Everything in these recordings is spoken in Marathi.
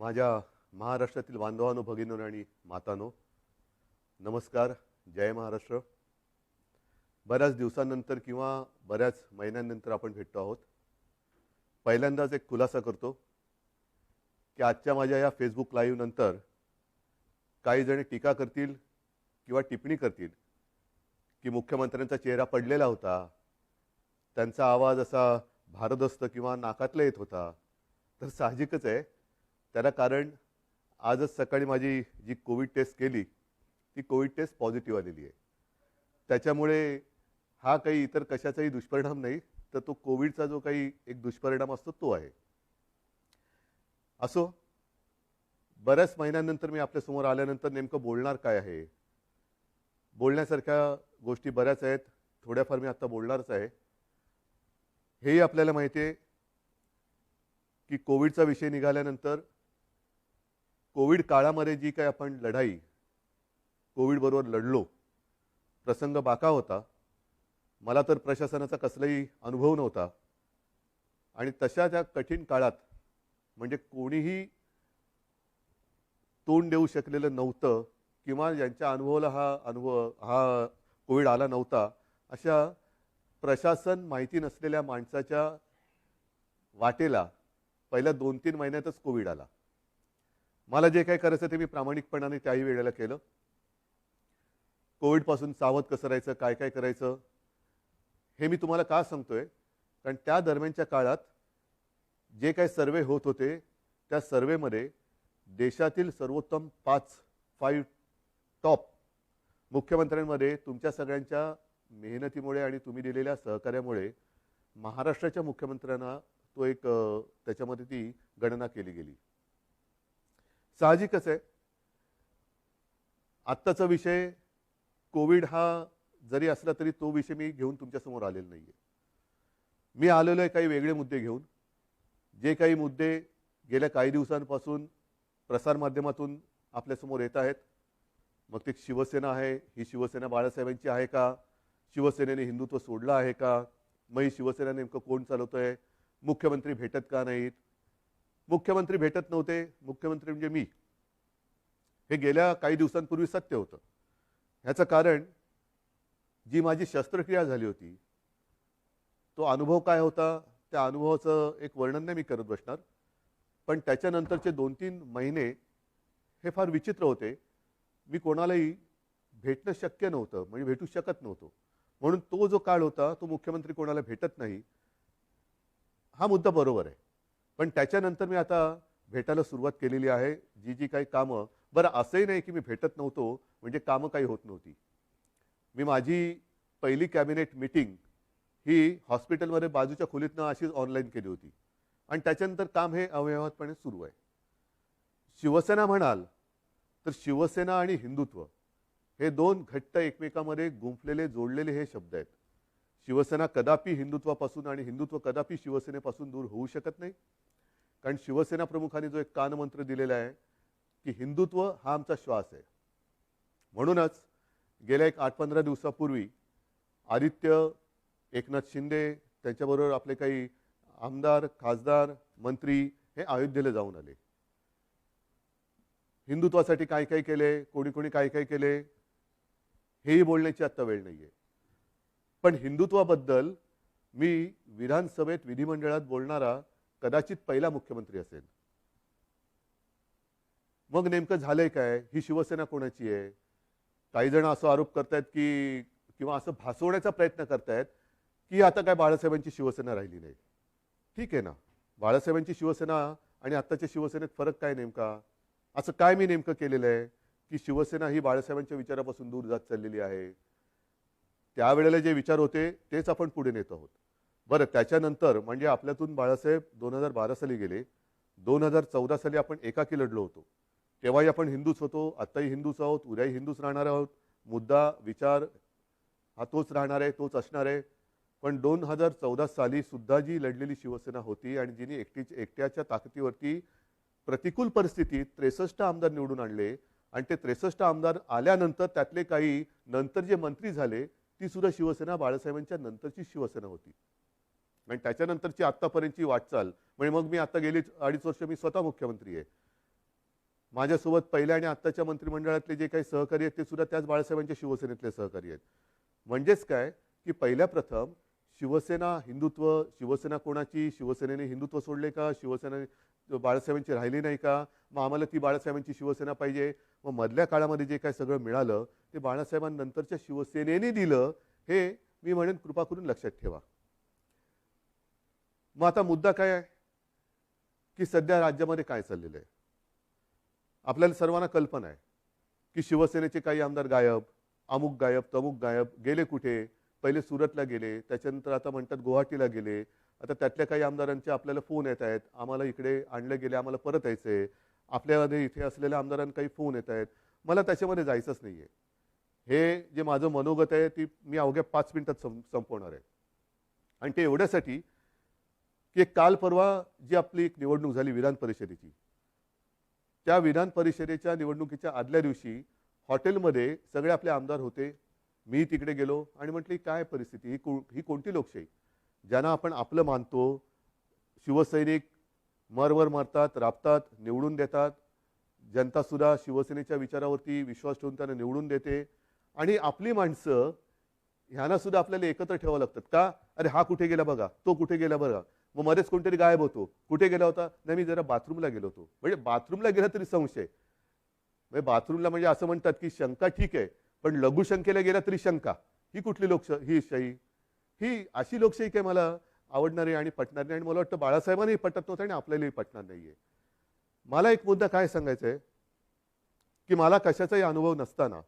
माझ्या महाराष्ट्रातील बांधवांनो, भगिनींनो आणि मातांनो, नमस्कार. जय महाराष्ट्र. बऱ्याच दिवसांनंतर किंवा बऱ्याच महिन्यांनंतर आपण भेटतो आहोत. पहिल्यांदाच एक खुलासा करतो की आजच्या माझ्या या फेसबुक लाईव्ह नंतर काही जण टीका करतील किंवा टिप्पणी करतील की मुख्यमंत्र्यांचा चेहरा पडलेला होता, त्यांचा आवाज असा भारदस्त किंवा नाकातला येत होता. तर साहजिकच आहे, त्याला कारण आजच सकाळी माझी जी कोविड टेस्ट केली ती कोविड टेस्ट पॉझिटिव्ह आलेली आहे. त्याच्यामुळे हा काही इतर कशाचाही दुष्परिणाम नाही, तर तो कोविडचा जो काही एक दुष्परिणाम असतो तो आहे. असो, बऱ्याच महिन्यांनंतर मी आपल्यासमोर आल्यानंतर नेमकं बोलणार काय आहे, बोलण्यासारख्या गोष्टी बऱ्याच आहेत. थोड्याफार मी आता बोलणारच आहे. हेही आपल्याला माहिती आहे की कोविडचा विषय निघाल्यानंतर कोविड काळामध्ये जी काही आपण लढाई कोविडबरोबर लढलो, प्रसंग बाका होता. मला तर प्रशासनाचा कसलाही अनुभव नव्हता आणि तशा त्या कठीण काळात म्हणजे कोणीही तोंड देऊ शकलेलं नव्हतं किंवा ज्यांच्या अनुभवाला हा कोविड आला नव्हता, अशा प्रशासन माहिती नसलेल्या माणसाच्या वाटेला पहिल्या 2-3 महिन्यातच कोविड आला. मला जे काही करायचं ते मी प्रामाणिकपणाने त्याही वेळेला केलं. कोविडपासून सावध कसं राहायचं, काय काय करायचं हे मी तुम्हाला का सांगतोय, कारण त्या दरम्यानच्या काळात जे काही सर्वे होत होते त्या सर्वेमध्ये देशातील सर्वोत्तम 5 टॉप मुख्यमंत्र्यांमध्ये तुमच्या सगळ्यांच्या मेहनतीमुळे आणि तुम्ही दिलेल्या सहकार्यामुळे महाराष्ट्राच्या मुख्यमंत्र्यांना तो एक त्याच्यामध्ये ती गणना केली गेली. साहजिकच आहे, आत्ताचा विषय कोविड हा जरी असला तरी तो विषय मी घेऊन तुमच्यासमोर आलेला नाही आहे. मी आलेलो आहे काही वेगळे मुद्दे घेऊन. जे काही मुद्दे गेल्या काही दिवसांपासून प्रसारमाध्यमातून आपल्यासमोर येत आहेत, मग ते शिवसेना आहे, ही शिवसेना बाळासाहेबांची आहे का, शिवसेनेने हिंदुत्व सोडलं आहे का, मग ही शिवसेना नेमकं कोण चालवतं आहे, मुख्यमंत्री भेटत का नाहीत, मुख्यमंत्री भेटत नव्हते, मुख्यमंत्री म्हणजे मी, हे गेल्या काही दिवसांपूर्वी सत्य होतं. ह्याचं कारण जी माझी शस्त्रक्रिया झाली होती तो अनुभव काय होता, त्या अनुभवाचं एक वर्णन नाही मी करत बसणार, पण त्याच्यानंतरचे 2-3 महिने हे फार विचित्र होते. मी कोणालाही भेटणं शक्य नव्हतं, म्हणजे भेटू शकत नव्हतो. म्हणून तो जो काळ होता तो मुख्यमंत्री कोणाला भेटत नाही हा मुद्दा बरोबर आहे. पण त्याच्यानंतर मी आता भेटायला सुरुवात केलेली आहे. जी जी काही कामं, बरं असंही नाही की मी भेटत नव्हतो म्हणजे कामं काही होत नव्हती. मी माझी पहिली कॅबिनेट मीटिंग ही हॉस्पिटलमध्ये बाजूच्या खोलीतनं अशीच ऑनलाईन केली होती आणि त्याच्यानंतर काम हे अव्यवहातपणे सुरू आहे. शिवसेना म्हणाल तर शिवसेना आणि हिंदुत्व हे दोन घट्ट एकमेकांमध्ये गुंफलेले जोडलेले हे शब्द आहेत. शिवसेना कदापि हिंदुत्वापासून आणि हिंदुत्व कदापि शिवसेनेपासून दूर होऊ शकत नाही. कारण शिवसेना प्रमुखांनी जो एक कानमंत्र दिलेला आहे की हिंदुत्व हा आमचा श्वास आहे. म्हणूनच गेल्या एक 8-15 दिवसापूर्वी आदित्य, एकनाथ शिंदे, त्यांच्याबरोबर आपले काही आमदार, खासदार, मंत्री हे अयोध्येला जाऊन आले. हिंदुत्वासाठी काय काय केले, कोणी कोणी काय काय केले हेही बोलण्याची आत्ता वेळ नाही आहे. पण हिंदुत्वाबद्दल मी विधानसभेत, विधिमंडळात बोलणारा कदाचित पहिला मुख्यमंत्री असेल. मग नेमकं झालंय काय, ही शिवसेना कोणाची आहे? काही जण असं आरोप करतायत की किंवा असं भासवण्याचा प्रयत्न करतायत की आता काय बाळासाहेबांची शिवसेना राहिली नाही. ठीक आहे ना, बाळासाहेबांची शिवसेना आणि आत्ताच्या शिवसेनेत फरक काय नेमका? असं काय मी नेमकं केलेलं आहे की शिवसेना ही बाळासाहेबांच्या विचारापासून दूर जात चाललेली आहे? त्यावेळेला जे विचार होते तेच आपण पुढे नेत आहोत. बरं, त्याच्यानंतर म्हणजे आपल्यातून बाळासाहेब 2012 साली गेले. 2014 साली आपण एकाकी लढलो होतो. तेव्हाही आपण हिंदूच होतो, आत्ताही हिंदूच आहोत, उद्याही हिंदूच राहणार आहोत. मुद्दा, विचार हा तोच राहणार आहे, तोच असणार आहे. पण 2014 साली सुद्धा जी लढलेली शिवसेना होती आणि जिने एकट्याच्या ताकदीवरती प्रतिकूल परिस्थितीत 63 आमदार निवडून आणले आणि ते 63 आमदार आल्यानंतर त्यातले काही नंतर जे मंत्री झाले ती सुद्धा शिवसेना बाळासाहेबांच्या नंतरची शिवसेना होती. आणि त्याच्यानंतरची आत्तापर्यंतची वाटचाल म्हणजे मग मी आता गेली 2.5 वर्ष मी स्वतः मुख्यमंत्री आहे. माझ्यासोबत पहिल्या आणि आत्ताच्या मंत्रिमंडळातले जे काही सहकारी आहेत ते सुद्धा त्याच बाळासाहेबांच्या शिवसेनेतले सहकारी आहेत. म्हणजेच काय की पहिल्या प्रथम शिवसेना हिंदुत्व, शिवसेना कोणाची, शिवसेनेने हिंदुत्व सोडले का, शिवसेना बाळासाहेबांची राहिली नाही का, मग आम्हाला ती बाळासाहेबांची शिवसेना पाहिजे. मग मधल्या काळामध्ये जे काय सगळं मिळालं ते बाळासाहेबांनंतरच्या शिवसेनेने दिलं, हे मी म्हणेन कृपा करून लक्षात ठेवा. मग आता मुद्दा काय आहे की सध्या राज्यामध्ये काय चाललेलं आहे. आपल्याला सर्वांना कल्पना आहे की शिवसेनेचे काही आमदार गायब, अमुक गायब, तमुक गायब, गेले कुठे. पहिले सुरतला गेले, त्याच्यानंतर आता म्हणतात गुवाहाटीला गेले. आता त्यातल्या काही आमदारांचे आपल्याला फोन येत आहेत, आम्हाला इकडे आणले गेले, आम्हाला परत यायचंय. आपल्यामध्ये इथे असलेल्या आमदारांना काही फोन येत आहेत. मला त्याच्यामध्ये जायचंच नाहीये. हे जे माझं मनोगत आहे ती मी अवघ्या 5 मिनिटात संपवणार आहे. आणि ते एवढ्यासाठी की काल परवा जी आपली एक निवडणूक झाली विधान परिषदेची, त्या विधान परिषदेच्या निवडणुकीच्या आदल्या दिवशी हॉटेलमध्ये सगळे आपले आमदार होते. मी तिकडे गेलो आणि म्हटली काय परिस्थिती, ही कोणती लोकशाही, ज्यांना आपण आपलं मानतो. शिवसैनिक मरवर मरतात, राबतात, निवडून देतात. जनता सुद्धा शिवसेनेच्या विचारावरती विश्वास ठेवून त्यांना निवडून देते. आणि आपली माणसं ह्यांना सुद्धा आपल्याला एकत्र ठेवावं लागतात का. अरे हा कुठे गेला बघा, तो कुठे गेला बघा. मग मध्येच कोणतरी गायब होतो, कुठे गेला होता, नाही मी जरा बाथरूमला गेलो होतो. म्हणजे बाथरूमला गेला तरी संशय. म्हणजे बाथरूमला म्हणजे असं म्हणतात की शंका ठीक आहे, पण लघुशंकेला गेला तरी शंका. ही कुठली ही शाही, ही अशी लोकशाही काय मला आवडणारी आणि पटणार नाही. आणि मला वाटतं बाळासाहेबांनाही पटत नव्हतं आणि आपल्यालाही पटणार नाहीये. मला एक मुद्दा काय सांगायचा आहे की मला कशाचाही अनुभव नसताना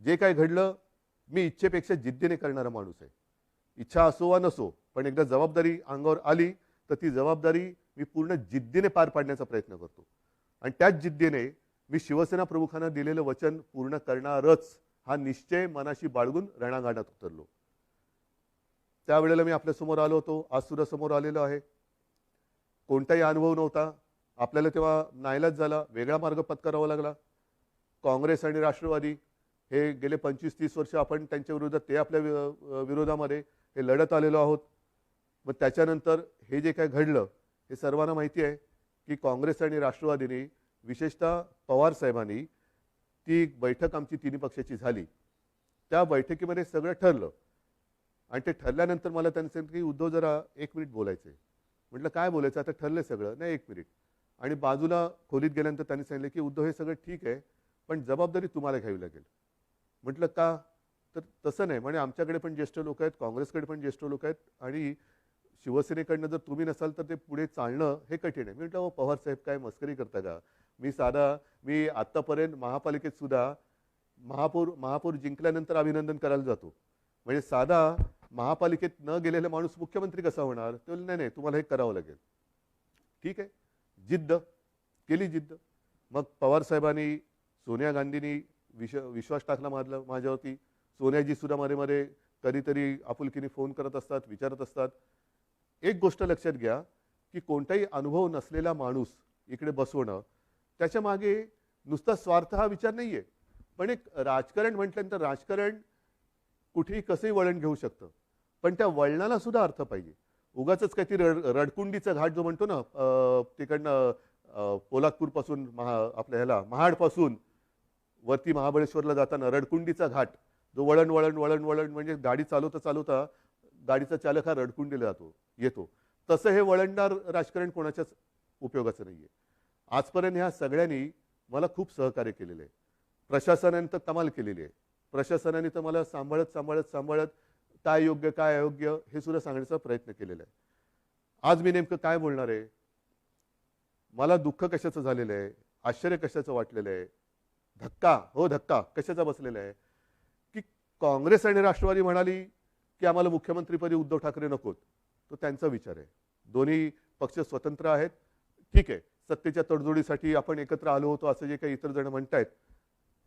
जे काय घडलं, मी इच्छेपेक्षा जिद्दीने करणारा माणूस आहे. इच्छा असो वा नसो, पण एकदा जबाबदारी अंगावर आली तर ती जबाबदारी मी पूर्ण जिद्दीने पार पाडण्याचा प्रयत्न करतो. आणि त्याच जिद्दीने मी शिवसेना प्रमुखांना दिलेलं वचन पूर्ण करणारच हा निश्चय मनाशी बाळगून रणांगणात उतरलो. त्यावेळेला मी आपल्यासमोर आलो होतो, आज सुद्धा समोर आलेलो आहे. कोणताही अनुभव नव्हता. आपल्याला तेव्हा नाईलाज झाला, वेगळा मार्ग पत्करावा लागला. काँग्रेस आणि राष्ट्रवादी हे गेले 25-30 वर्ष आपण त्यांच्या विरोधात, ते आपल्या विरोधामध्ये हे लढत आलेलो आहोत. मग त्याच्यानंतर हे जे काय घडलं हे सर्वांना माहिती आहे की काँग्रेस आणि राष्ट्रवादीने, विशेषतः पवार साहेबांनी, ती बैठक आमची तिन्ही पक्षाची झाली. त्या बैठकीमध्ये सगळं ठरलं. आणि ते ठरल्यानंतर मला त्यांनी सांगितलं की उद्धव जरा 1 मिनिट बोलायचं आहे. म्हटलं काय बोलायचं, आता ठरलंय सगळं. नाही 1 मिनिट. आणि बाजूला खोलीत गेल्यानंतर त्यांनी सांगितलं की उद्धव हे सगळं ठीक आहे, पण जबाबदारी तुम्हाला घ्यावी लागेल. म्हटलं का. तर तसं नाही म्हणे, आमच्याकडे पण ज्येष्ठ लोक आहेत, काँग्रेसकडे पण ज्येष्ठ लोक आहेत, आणि शिवसेनेकडनं जर तुम्ही नसाल तर ते पुढे चालणं हे कठीण आहे. मी म्हटलं पवार साहेब काय मस्करी करता का. मी आत्तापर्यंत महापालिकेत सुद्धा महापौर जिंकल्यानंतर अभिनंदन करायला जातो. म्हणजे साधा महापालिकेत न गेलेला माणूस मुख्यमंत्री कसा होणार. ते बोलले नाही तुम्हाला हे करावं लागेल. ठीक आहे, जिद्द केली, जिद्द. मग पवार साहेबांनी, सोनिया गांधींनी विश्वास टाकला माझ्यावरती. सोनियाजी सुद्धा मध्ये कधीतरी आपुलकीने फोन करत असतात, विचारत असतात. एक गोष्ट लक्षात घ्या की कोणताही अनुभव नसलेला माणूस इकडे बसवणं, त्याच्या मागे नुसता स्वार्थ हा विचार नाहीये. पण एक राजकारण म्हटल्यानंतर राजकारण कुठेही कसंही वळण घेऊ शकतं, पण त्या वळणाला सुद्धा अर्थ पाहिजे. उगाच काहीतरी रडकुंडीचा घाट जो म्हणतो ना, तिकडनं पोलादपूर पासून आपल्या ह्याला महाडपासून वरती महाबळेश्वरला जाताना रडकुंडीचा घाट, जो वळण वळण वळण वळण म्हणजे गाडी चालवता चालवता गाडीचा चालक हा रडकुंडीला येतो. तसं हे वळणदार राजकारण कोणाच्याच उपयोगाचं नाहीये. आजपर्यंत ह्या सगळ्यांनी मला खूप सहकार्य केलेलं आहे. प्रशासनाने तर कमाल केलेली आहे. प्रशासनाने तर मला सांभाळत काय योग्य काय अयोग्य हे सुद्धा सांगण्याचा प्रयत्न केलेला आहे. आज मी नेमकं काय बोलणार आहे, मला दुःख कशाचं झालेलं आहे, आश्चर्य कशाचं वाटलेलं आहे, धक्का कशाचा बसलेला आहे की काँग्रेस आणि राष्ट्रवादी म्हणाली की आम्हाला मुख्यमंत्रीपदी उद्धव ठाकरे नकोत. तो त्यांचा विचार आहे. दोन्ही पक्ष स्वतंत्र आहेत. ठीक आहे, सत्तेच्या तडजोडीसाठी आपण एकत्र आलो होतो असं जे काही इतर जण म्हणतायत,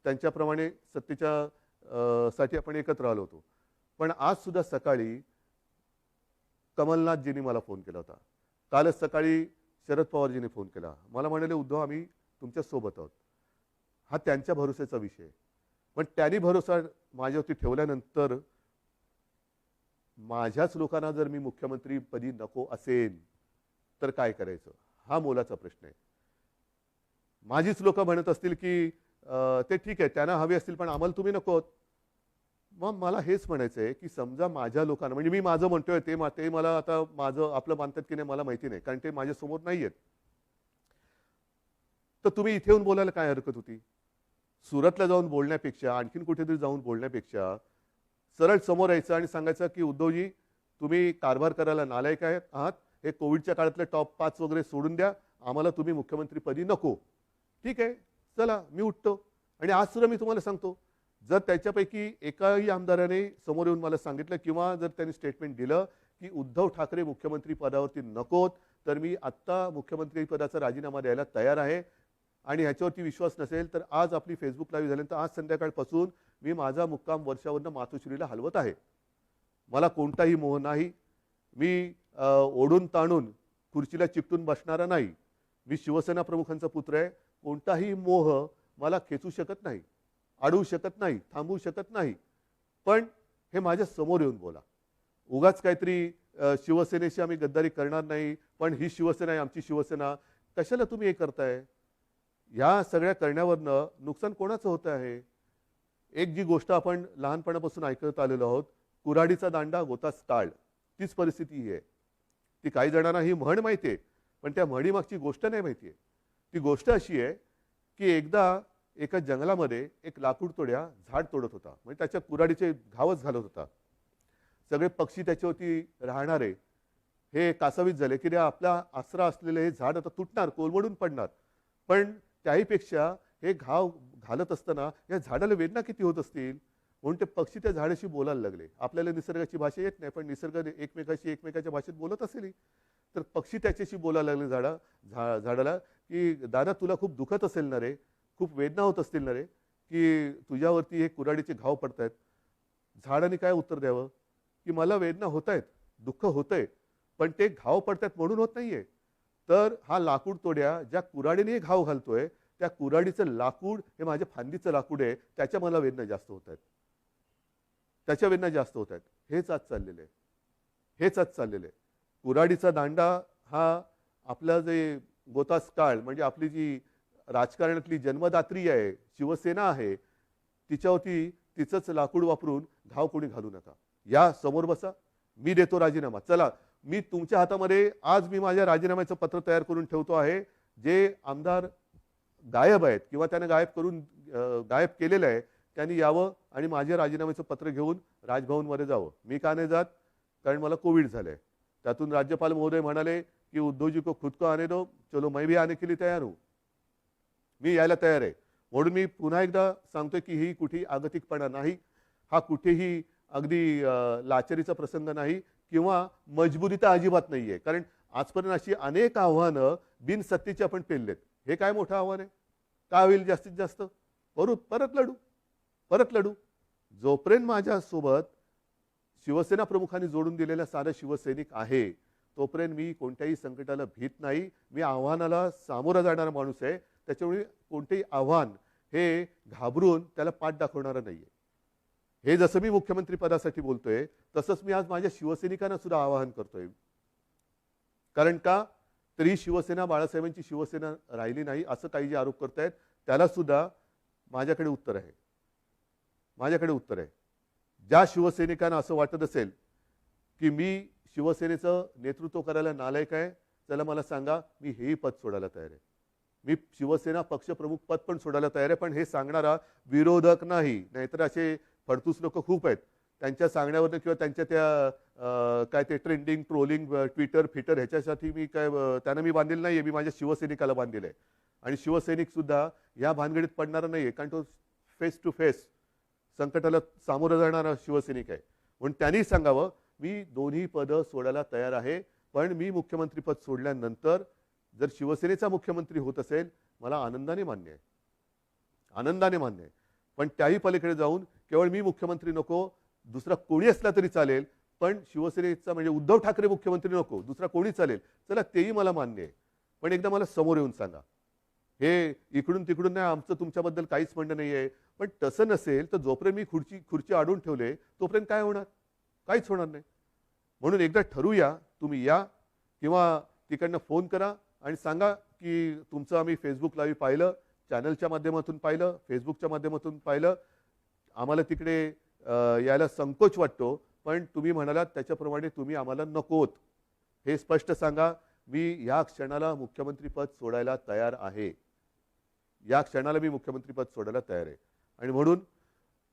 त्यांच्याप्रमाणे सत्तेच्या साठी आपण एकत्र आलो होतो. पण आज सुद्धा सकाळी कमलनाथजींनी मला फोन केला होता. कालच सकाळी शरद पवारजींनी फोन केला. मला म्हणाले उद्धव आम्ही तुमच्या सोबत आहोत. हा त्यांच्या भरोश्याचा विषय. पण त्यांनी भरोसा माझ्यावरती ठेवल्यानंतर माझ्याच लोकांना जर मी मुख्यमंत्रीपदी नको असेल तर काय करायचं, हा मोलाचा प्रश्न आहे. माझीच लोक म्हणत असतील की ते ठीक आहे, त्यांना हवे असतील पण आम्हाला तुम्ही नकोत. मग मला हेच म्हणायचं आहे की समजा माझ्या लोकांना, म्हणजे मी माझं म्हणतोय ते मला आता माझं आपलं मानतात की नाही मला माहिती नाही, कारण ते माझ्यासमोर नाही आहेत. तर तुम्ही इथे येऊन बोलायला काय हरकत होती? सुरतला जाऊन बोलण्यापेक्षा, आणखीन कुठेतरी जाऊन बोलण्यापेक्षा सरळ समोर यायचं आणि सांगायचं की उद्धवजी, तुम्ही कारभार करायला नालायक आहात. हे कोविडच्या काळातले टॉप 5 वगैरे सोडून द्या. आम्हाला तुम्ही मुख्यमंत्रीपदी नको. ठीक आहे, चला मी उठतो. आणि आज सुद्धा मी तुम्हाला सांगतो, जर त्याच्यापैकी एकाही आमदाराने समोर येऊन मला सांगितलं किंवा जर त्यांनी स्टेटमेंट दिलं की उद्धव ठाकरे मुख्यमंत्री पदावरती नकोत, तर मी आत्ता मुख्यमंत्री पदाचा राजीनामा द्यायला तयार आहे. आणि ह्याच्यावरती विश्वास नसेल तर आज आपली फेसबुक लाईव्ह झाल्यानंतर आज संध्याकाळपासून मी माझा मुक्काम वर्षावरनं मातोश्रीला हलवत आहे. मला कोणताही मोह नाही. मी ओढून ताणून खुर्चीला चिकटून बसणारा नाही. मी शिवसेना प्रमुखांचा पुत्र आहे. कोणताही मोह मला खेचू शकत नाही, अडवू शकत नाही, थांबवू शकत नाही. पण हे माझ्या समोर येऊन बोला. उगाच काहीतरी शिवसेनेशी आम्ही गद्दारी करणार नाही, पण ही शिवसेना आहे, आमची शिवसेना, कशाला तुम्ही हे करताय? या सगळ्या करण्यावरनं नुकसान कोणाचं होतं आहे? एक जी गोष्ट आपण लहानपणापासून ऐकत आलेलो आहोत, कुऱ्हाडीचा दांडा गोतास टाळ, तीच परिस्थिती ही आहे. ती काही जणांना ही म्हण माहिती आहे, पण त्या म्हणीमागची गोष्ट नाही माहिती आहे. ती गोष्ट अशी आहे की एकदा एका जंगलामध्ये एक लाकूड तोड्या झाड तोडत होता, म्हणजे त्याच्या कुऱ्हाडीचे घावच घालत होता. सगळे पक्षी त्याच्यावरती राहणारे हे कासावीस झाले की आपला आसरा असलेले हे झाड आता तुटणार, कोलमडून पडणार. पण त्याहीपेक्षा हे घाव घालत असताना या झाडाला वेदना किती होत असतील, म्हणून ते पक्षी त्या झाडाशी बोलायला लागले. आपल्याला निसर्गाची भाषा येत नाही, पण निसर्ग एकमेकाच्या भाषेत बोलत असेल. तर पक्षी त्याच्याशी बोलायला लागले झाडाला की दादा, तुला खूप दुखत असेल ना रे, खूप वेदना होत असतील ना रे, की तुझ्यावरती हे कुऱ्हाडीचे घाव पडतायत. झाडाने काय उत्तर द्यावं की मला वेदना होत आहेत, दुःख होतंय, पण ते घाव पडतायत म्हणून होत नाहीये. तर हा लाकूड तोड्या ज्या कुऱ्हाडीने घाव घालतोय, त्या कुऱ्हाडीचं लाकूड हे माझ्या फांदीचं लाकूड आहे, त्याच्या मला वेदना जास्त होत आहेत, त्याच्या वेदना जास्त होत आहेत. हेच आज चाललेलं आहे, हेच आज चाललेलं आहे. कुऱ्हाडीचा दांडा हा आपला जे गोतास काळ, म्हणजे आपली जी राजकारणातली जन्मदात्री आहे, शिवसेना आहे, तिच्यावरती तिचंच लाकूड वापरून घाव कोणी घालू नका. या समोर बसा, मी देतो राजीनामा. चला, मी तुमच्या हातामध्ये आज मी माझ्या राजीनाम्याचं पत्र तयार करून ठेवतो आहे. जे आमदार गायब आहेत किंवा त्याने गायब केलेलं आहे, त्यांनी यावं आणि माझ्या राजीनाम्याचं पत्र घेऊन राजभवनमध्ये जावं. मी का नाही जात? कारण मला कोविड झालंय. त्यातून राज्यपाल महोदय म्हणाले की उद्धवजी को खुद को आने दो, चलो मैं भी आने के लिए तैयार हूं. मी यायला तयार आहे. म्हणून मी पुन्हा एकदा सांगतोय की ही कुठेही आगतिकपणा नाही, हा कुठेही अगदी लाचारीचा प्रसंग नाही किंवा मजबुरी तर अजिबात नाहीये. कारण आजपर्यंत अशी अनेक आव्हानं बिनसत्तेची आपण पेललेत. हे काय मोठं आव्हान आहे? काय होईल जास्तीत जास्त? परत लढू. जोपर्यंत माझ्यासोबत शिवसेना प्रमुखांनी जोडून दिलेला सारा शिवसैनिक आहे, तोपर्यंत मी कोणत्याही संकटाला भीत नाही. मी आव्हानाला सामोरा जाणारा माणूस आहे. त्याच्यामुळे कोणतेही आव्हान हे घाबरून त्याला पाठ दाखवणारा नाहीये. हे जसं मी मुख्यमंत्री पदासाठी बोलतोय, तसंच मी आज माझ्या शिवसैनिकांना सुद्धा आवाहन करतोय. कारण का, तरी शिवसेना बाळासाहेबांची शिवसेना राहिली नाही असं काही जे आरोप करतायत, त्याला सुद्धा माझ्याकडे उत्तर आहे. ज्या शिवसैनिकांना असं वाटत असेल की मी शिवसेनेचं नेतृत्व करायला नालायक आहे, त्याला मला सांगा, मी हेही पद सोडायला तयार आहे. मी शिवसेना पक्षप्रमुख पद पण सोडायला तयार आहे. पण हे सांगणारा विरोधक नाही. नाहीतर असे फडतूस लोक खूप आहेत. त्यांच्या सांगण्यावरनं किंवा त्यांच्या त्या काय ते ट्रेंडिंग, ट्रोलिंग, ट्विटर ह्याच्यासाठी मी त्यांना मी बांधलेलं नाहीये. मी माझ्या शिवसैनिकाला बांधलेलं आहे. आणि शिवसैनिक सुद्धा या भानगडीत पडणारा नाहीये, कारण तो फेस टू फेस संकटाला सामोरं जाणारा शिवसैनिक आहे. म्हणून त्यांनी सांगावं, मी दोन्ही पदं सोडायला तयार आहे. पण मी मुख्यमंत्रीपद सोडल्यानंतर जर शिवसेनेचा मुख्यमंत्री होत असेल, मला आनंदाने मान्य आहे. पण त्याही पलीकडे जाऊन केवळ मी मुख्यमंत्री नको, दुसरा कोणी असला तरी चालेल, पण शिवसेनेचा म्हणजे उद्धव ठाकरे मुख्यमंत्री नको, दुसरा कोणी चालेल, चला तेही मला मान्य आहे. पण एकदा मला समोर येऊन सांगा. हे इकडून तिकडून नाही, आमचं तुमच्याबद्दल काहीच म्हणणं नाही आहे. पण तसं नसेल तर जोपर्यंत मी खुर्ची अडवून ठेवले तोपर्यंत काय होणार? काहीच होणार नाही. म्हणून एकदा ठरवूया, तुम्ही या किंवा तिकडनं फोन करा आणि सांगा की तुमचं आम्ही फेसबुक लाईव्ह पाहिलं, चॅनलच्या माध्यमातून पाहिलं, फेसबुकच्या माध्यमातून पाहिलं. आम्हाला तिकडे यायला संकोच वाटतो, पण तुम्ही म्हणालात त्याच्याप्रमाणे तुम्ही आम्हाला नकोत. हे स्पष्ट सांगा. मी या क्षणाला मुख्यमंत्रीपद सोडायला तयार आहे. या क्षणाला मी मुख्यमंत्रीपद सोडायला तयार आहे. आणि म्हणून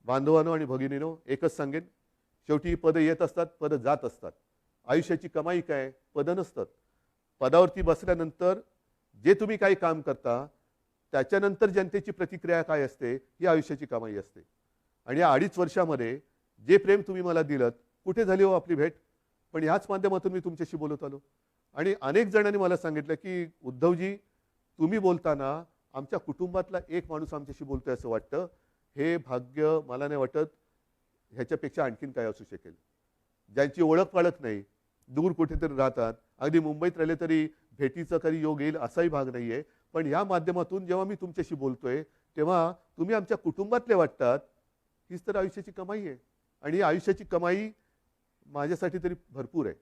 बांधवांनो आणि भगिनीनो एकच सांगेन, शेवटी पदं येत असतात, पदं जात असतात. आयुष्याची कमाई काय? पदं नसतात. पदावरती बसल्यानंतर जे तुम्ही काही काम करता त्याच्यानंतर जनतेची प्रतिक्रिया काय असते ही आयुष्याची कमाई असते. आणि या 2.5 वर्षामध्ये जे प्रेम तुम्ही मला दिलत, कुठे झाली हो आपली भेट? पण ह्याच माध्यमातून मी तुमच्याशी बोलत आलो. आणि अनेक जणांनी मला सांगितलं की उद्धवजी, तुम्ही बोलताना आमच्या कुटुंबातला एक माणूस आमच्याशी बोलतोय असं वाटतं. हे भाग्य मला नाही वाटत ह्याच्यापेक्षा आणखीन काय असू शकेल. ज्यांची ओळख पाळख नाही, दूर कुठेतरी राहतात, अगदी मुंबईत राहिले तरी भेटीचा कधी योग येईल असाही भाग नाहीये. पण ह्या माध्यमातून जेव्हा मी तुमच्याशी बोलतोय तेव्हा तुम्ही आमच्या कुटुंबातले वाटतात. हीच तर आयुष्याची कमाई आहे. आणि आयुष्याची कमाई माझ्यासाठी तरी भरपूर आहे.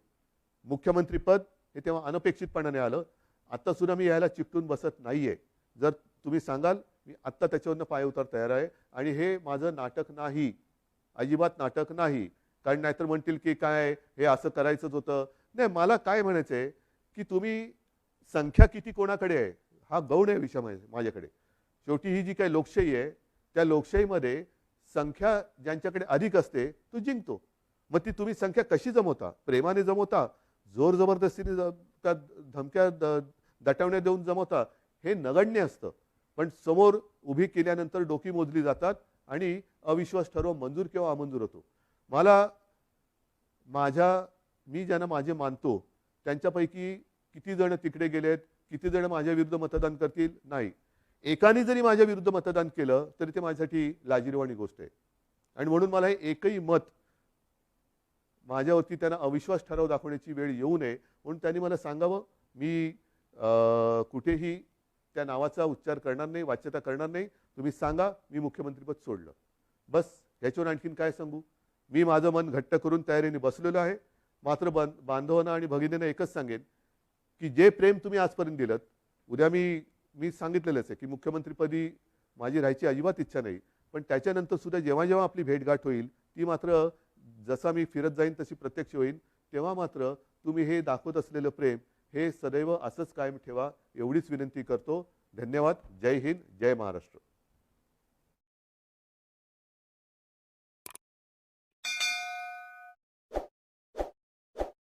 मुख्यमंत्रीपद हे तेव्हा अनपेक्षितपणाने आलं. आत्ता सुद्धा मी यायला चिकटून बसत नाहीये. जर तुम्ही सांगाल मी आत्ता त्याच्यावरनं पाय उतार तयार आहे. आणि हे माझं नाटक नाही, अजिबात नाटक नाही. कारण नाहीतर म्हणतील की काय हे असं करायचंच होतं. नाही, मला काय म्हणायचंय की तुम्ही संख्या किती कोणाकडे आहे हा गौण आहे विषय माझ्याकडे. शेवटी ही जी काही लोकशाही आहे त्या लोकशाहीमध्ये संख्या ज्यांच्याकडे अधिक असते तो जिंकतो. मग ती तुम्ही संख्या कशी जमवता? प्रेमाने जमवता, जोर जबरदस्तीने त्या धमक्या दटवण्या देऊन जमवता, हे नगण्य असतं. पण समोर उभी केल्यानंतर डोकी मोजली जातात आणि अविश्वास ठराव मंजूर किंवा अमंजूर होतो. मी ज्यांना माझे मानतो त्यांच्यापैकी किती जण तिकडे गेलेत, किती जण माझ्या विरुद्ध मतदान करतील? नाही. एकाने जरी माझ्या विरुद्ध मतदान केलं तरी ते माझ्यासाठी लाजिरवाणी गोष्ट आहे. आणि म्हणून मला हे एकही मत माझ्यावरती त्यांना अविश्वास ठराव दाखवण्याची वेळ येऊ नये म्हणून त्यांनी मला सांगावं. मी कुठेही त्या नावाचा उच्चार करणार नाही, वाच्यता करणार नाही. तुम्ही सांगा मी मुख्यमंत्रीपद सोडलं, बस. ह्याच्यावर आणखीन काय सांगू? मी माझं मन घट्ट करून तयारीने बसलेलो आहे. मात्र बांधवांना आणि भगिनींना एकच सांगेन की जे प्रेम तुम्ही आजपर्यंत दिलं, उद्या मी सांगितलेलंच आहे की मुख्यमंत्रीपदी माझी राहायची अजिबात इच्छा नाही. पण त्याच्यानंतर सुद्धा जेव्हा जेव्हा आपली भेटगाठ होईल ती मात्र जसा मी फिरत जाईन तशी प्रत्यक्ष होईल. तेव्हा मात्र तुम्ही हे दाखवत असलेलं प्रेम हे सदैव असंच कायम ठेवा एवढीच विनंती करतो. धन्यवाद. जय हिंद, जय महाराष्ट्र.